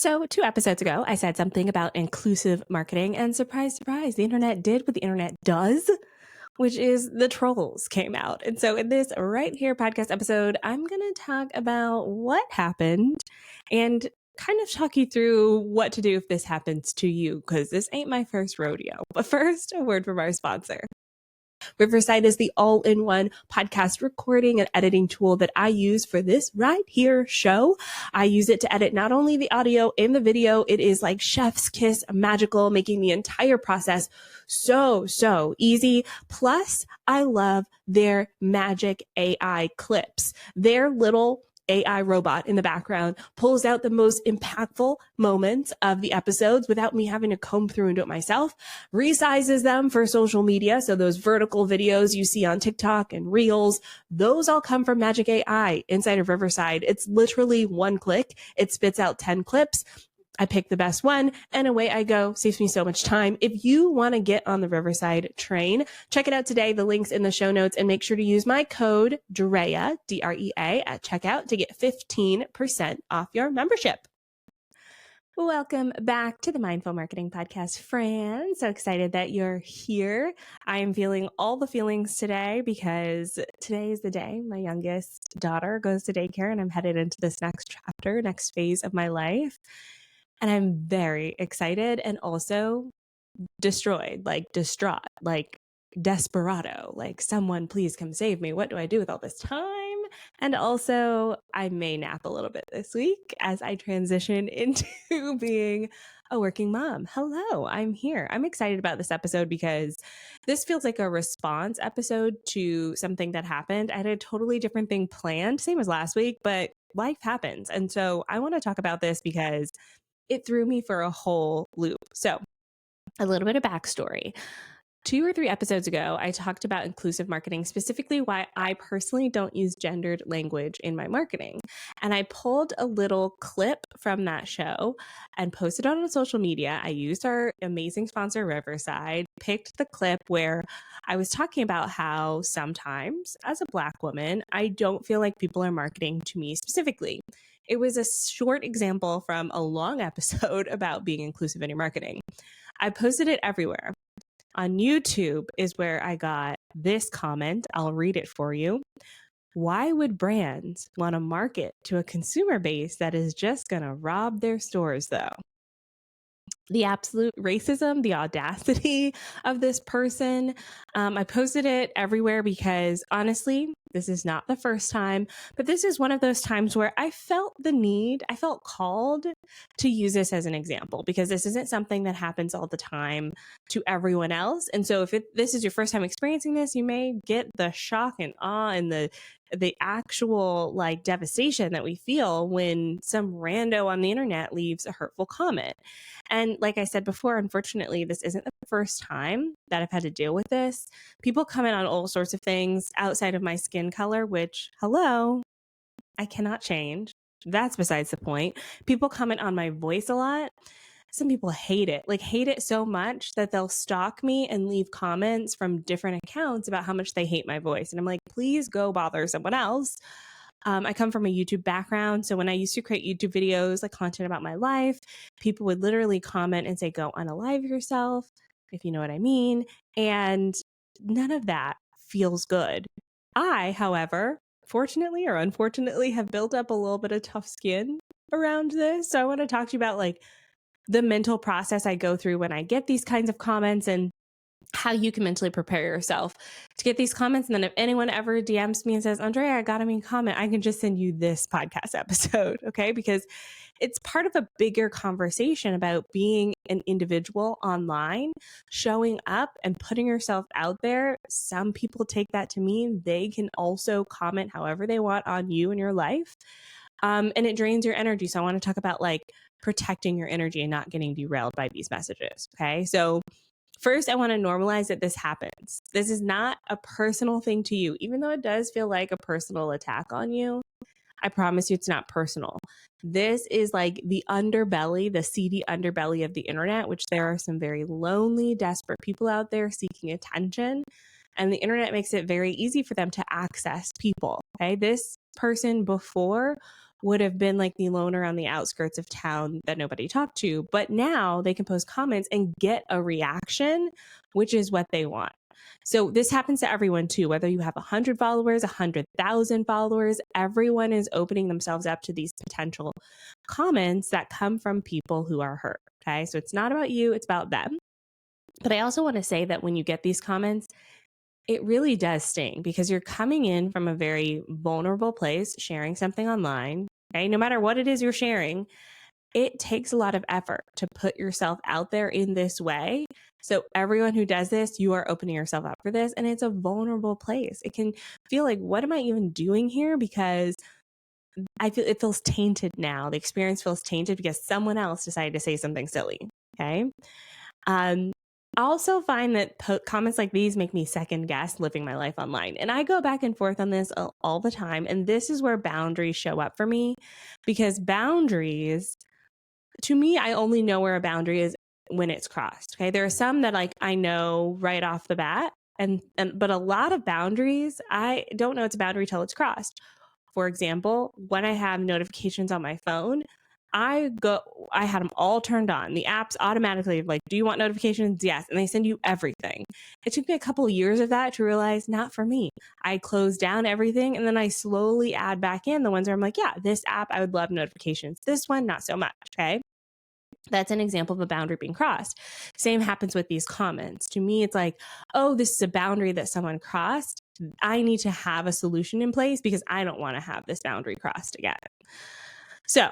So 2 episodes ago, I said something about inclusive marketing, and surprise, surprise, the internet did what the internet does, which is the trolls came out. And so in this right here podcast episode, I'm going to talk about what happened and kind of talk you through what to do if this happens to you, because this ain't my first rodeo. But first, a word from our sponsor. Riverside is the all-in-one podcast recording and editing tool that I use for this right here show. I use it to edit not only the audio and the video, it is like chef's kiss magical, making the entire process so easy. Plus, I love their magic AI clips. Their little AI robot in the background pulls out the most impactful moments of the episodes without me having to comb through and do it myself, resizes them for social media. So those vertical videos you see on TikTok and Reels, those all come from Magic AI inside of Riverside. It's literally one click. It spits out 10 clips. I pick the best one and away I go. Saves me so much time. If you want to get on the Riverside train, check it out today. The link's in the show notes, and make sure to use my code DREA, D-R-E-A, at checkout to get 15% off your membership. Welcome back to the Mindful Marketing Podcast, friends. So excited that you're here. I am feeling all the feelings today because today is the day my youngest daughter goes to daycare, and I'm headed into this next chapter, next phase of my life. And I'm very excited and also destroyed, like distraught, like desperado, like someone please come save me. What do I do with all this time? And also I may nap a little bit this week as I transition into being a working mom. Hello, I'm here. I'm excited about this episode because this feels like a response episode to something that happened. I had a totally different thing planned, same as last week, but life happens. And so I want to talk about this because it threw me for a whole loop. So a little bit of backstory. 2 or 3 episodes ago, I talked about inclusive marketing, specifically why I personally don't use gendered language in my marketing. And I pulled a little clip from that show and posted it on social media. I used our amazing sponsor, Riverside, picked the clip where I was talking about how sometimes as a Black woman, I don't feel like people are marketing to me specifically. It was a short example from a long episode about being inclusive in your marketing. I posted it everywhere. On YouTube is where I got this comment. I'll read it for you. Why would brands want to market to a consumer base that is just going to rob their stores, though? The absolute racism, the audacity of this person. I posted it everywhere because honestly, this is not the first time, but this is one of those times where I felt called to use this as an example because this isn't something that happens all the time to everyone else. And so if this is your first time experiencing this, you may get the shock and awe and the actual like devastation that we feel when some rando on the internet leaves a hurtful comment. And like I said before, unfortunately, this isn't the first time that I've had to deal with this. People comment on all sorts of things outside of my skin color, which, hello, I cannot change. That's besides the point. People comment on my voice a lot. Some people hate it so much that they'll stalk me and leave comments from different accounts about how much they hate my voice. And I'm like, please go bother someone else. I come from a YouTube background. So when I used to create YouTube videos, like content about my life, people would literally comment and say, go unalive yourself, if you know what I mean. And none of that feels good. I, however, fortunately or unfortunately, have built up a little bit of tough skin around this. So I want to talk to you about like the mental process I go through when I get these kinds of comments and how you can mentally prepare yourself to get these comments. And then if anyone ever DMs me and says, Andrea, I got a mean comment, I can just send you this podcast episode, okay? Because it's part of a bigger conversation about being an individual online, showing up and putting yourself out there. Some people take that to mean they can also comment however they want on you and your life. And it drains your energy. So I want to talk about like protecting your energy and not getting derailed by these messages, okay? So first, I want to normalize that this happens. This is not a personal thing to you, even though it does feel like a personal attack on you. I promise you it's not personal. This is like the underbelly, the seedy underbelly of the internet, which there are some very lonely, desperate people out there seeking attention. And the internet makes it very easy for them to access people. Okay. This person before would have been like the loner on the outskirts of town that nobody talked to. But now they can post comments and get a reaction, which is what they want. So this happens to everyone too, whether you have 100 followers, 100,000 followers, everyone is opening themselves up to these potential comments that come from people who are hurt. Okay. So it's not about you, it's about them. But I also want to say that when you get these comments, it really does sting because you're coming in from a very vulnerable place, sharing something online. Okay. No matter what it is you're sharing, it takes a lot of effort to put yourself out there in this way. So everyone who does this, you are opening yourself up for this. And it's a vulnerable place. It can feel like, what am I even doing here? Because I feel it feels tainted now. The experience feels tainted because someone else decided to say something silly. Okay. I also find that comments like these make me second guess living my life online. And I go back and forth on this all the time. And this is where boundaries show up for me, because boundaries, to me, I only know where a boundary is when it's crossed. Okay. There are some that like I know right off the bat. But a lot of boundaries, I don't know it's a boundary till it's crossed. For example, when I have notifications on my phone, I had them all turned on. The apps automatically like, do you want notifications? Yes. And they send you everything. It took me a couple of years of that to realize not for me. I closed down everything and then I slowly add back in the ones where I'm like, yeah, this app, I would love notifications. This one, not so much. Okay. That's an example of a boundary being crossed. Same happens with these comments. To me, it's like, oh, this is a boundary that someone crossed. I need to have a solution in place because I don't want to have this boundary crossed again. So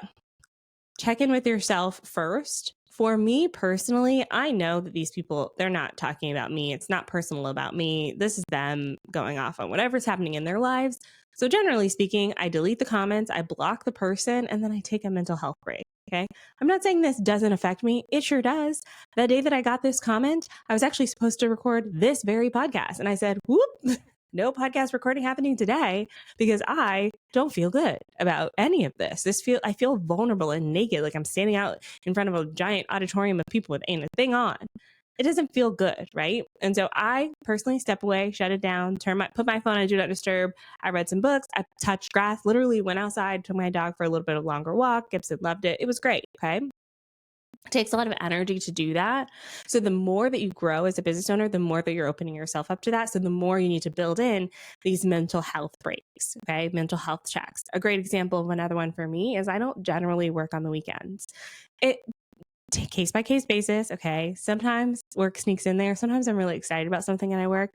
check in with yourself first. For me personally, I know that these people, they're not talking about me. It's not personal about me. This is them going off on whatever's happening in their lives. So generally speaking, I delete the comments, I block the person, and then I take a mental health break. Okay. I'm not saying this doesn't affect me. It sure does. The day that I got this comment, I was actually supposed to record this very podcast. And I said, whoop, no podcast recording happening today because I don't feel good about any of this. I feel vulnerable and naked. Like I'm standing out in front of a giant auditorium of people with ain't a thing on. It doesn't feel good, right? And so I personally step away, shut it down, put my phone on do not disturb. I read some books. I touched grass, literally went outside, took my dog for a little bit of longer walk. Gibson loved it. It was great. Okay. It takes a lot of energy to do that. So the more that you grow as a business owner, the more that you're opening yourself up to that. So the more you need to build in these mental health breaks, okay? Mental health checks. A great example of another one for me is I don't generally work on the weekends. Case by case basis. Okay. Sometimes work sneaks in there. Sometimes I'm really excited about something and I work,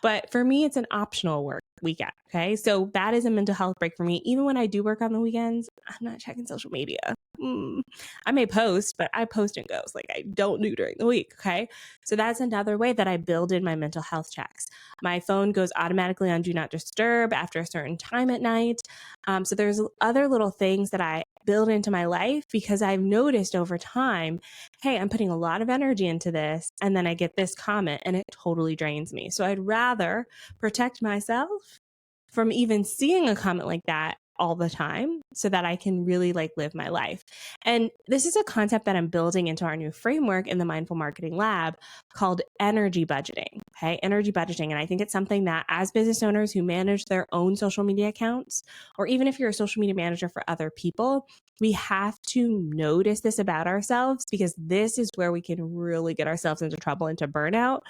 but for me, it's an optional work weekend. Okay. So that is a mental health break for me. Even when I do work on the weekends, I'm not checking social media. I may post, but I post and goes like I don't do during the week. Okay. So that's another way that I build in my mental health checks. My phone goes automatically on do not disturb after a certain time at night. So there's other little things that I build into my life because I've noticed over time, hey, I'm putting a lot of energy into this. And then I get this comment and it totally drains me. So I'd rather protect myself from even seeing a comment like that all the time so that I can really like live my life. And this is a concept that I'm building into our new framework in the Mindful Marketing Lab called energy budgeting. Okay. Energy budgeting. And I think it's something that as business owners who manage their own social media accounts, or even if you're a social media manager for other people, we have to notice this about ourselves because this is where we can really get ourselves into trouble, into burnout,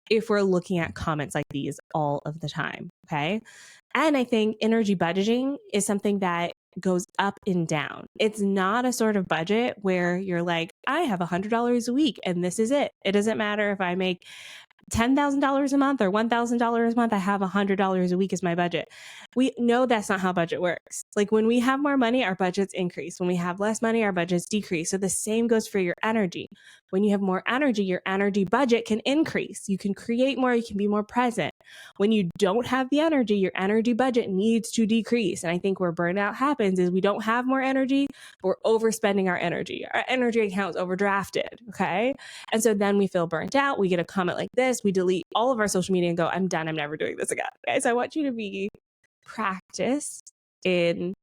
if we're looking at comments like these all of the time. Okay. And I think energy budgeting is something that goes up and down. It's not a sort of budget where you're like, I have $100 a week and this is it. It doesn't matter if I make $10,000 a month or $1,000 a month, I have $100 a week as my budget. We know that's not how budget works. Like when we have more money, our budgets increase. When we have less money, our budgets decrease. So the same goes for your energy. When you have more energy, your energy budget can increase. You can create more, you can be more present. When you don't have the energy, your energy budget needs to decrease. And I think where burnout happens is we don't have more energy, we're overspending our energy. Our energy account's overdrafted, okay? And so then we feel burnt out. We get a comment like this. We delete all of our social media and go, I'm done. I'm never doing this again. Okay? So I want you to be practiced in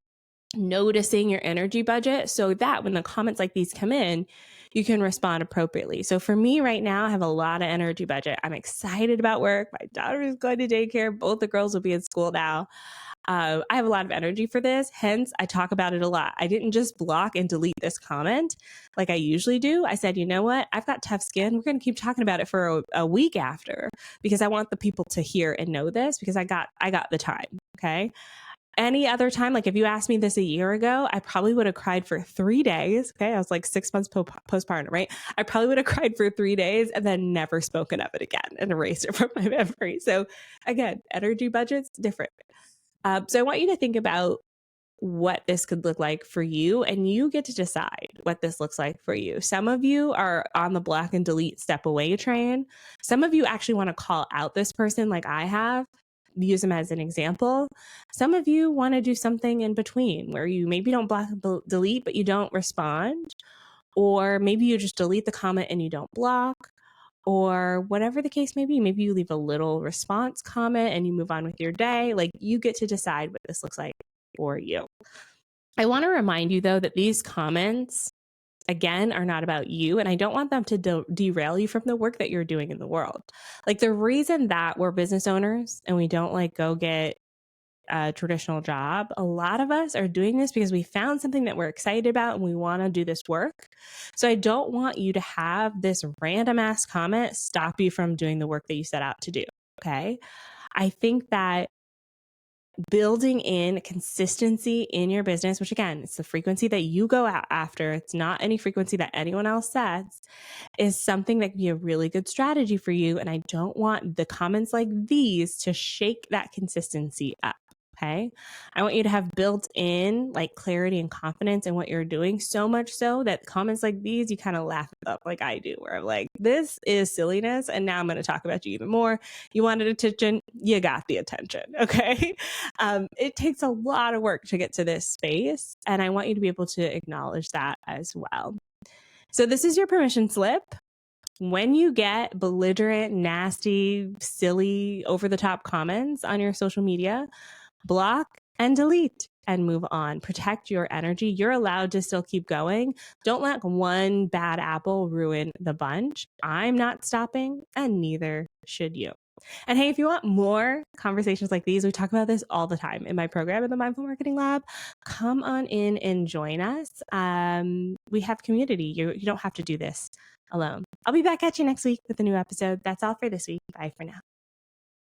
noticing your energy budget so that when the comments like these come in, you can respond appropriately. So for me right now, I have a lot of energy budget. I'm excited about work. My daughter is going to daycare. Both the girls will be in school now. I have a lot of energy for this, hence I talk about it a lot. I didn't just block and delete this comment like I usually do. I said, you know what? I've got tough skin. We're going to keep talking about it for a week after, because I want the people to hear and know this, because I got the time. Okay. Any other time, like if you asked me this a year ago, I probably would have cried for 3 days. Okay. I was like 6 months postpartum, right? I probably would have cried for 3 days and then never spoken of it again and erased it from my memory. So again, energy budget's different. So I want you to think about what this could look like for you, and you get to decide what this looks like for you. Some of you are on the block and delete step away train. Some of you actually want to call out this person like I have, use them as an example. Some of you want to do something in between where you maybe don't block and delete, but you don't respond. Or maybe you just delete the comment and you don't block, or whatever the case may be. Maybe you leave a little response comment and you move on with your day. Like, you get to decide what this looks like for you. I want to remind you, though, that these comments, again, are not about you, and I don't want them to derail you from the work that you're doing in the world. Like, the reason that we're business owners and we don't like go get a traditional job, a lot of us are doing this because we found something that we're excited about and we want to do this work. So I don't want you to have this random ass comment stop you from doing the work that you set out to do. Okay. I think that building in consistency in your business, which again, it's the frequency that you go out after, it's not any frequency that anyone else sets, is something that can be a really good strategy for you. And I don't want the comments like these to shake that consistency up. Okay. I want you to have built in like clarity and confidence in what you're doing, so much so that comments like these, you kind of laugh up like I do, where I'm like, this is silliness. And now I'm going to talk about you even more. You wanted attention. You got the attention. Okay. It takes a lot of work to get to this space. And I want you to be able to acknowledge that as well. So this is your permission slip. When you get belligerent, nasty, silly, over the top comments on your social media, block and delete and move on. Protect your energy. You're allowed to still keep going. Don't let one bad apple ruin the bunch. I'm not stopping, and neither should you. And hey, if you want more conversations like these, we talk about this all the time in my program in the Mindful Marketing Lab. Come on in and join us. We have community. You don't have to do this alone. I'll be back at you next week with a new episode. That's all for this week. Bye for now.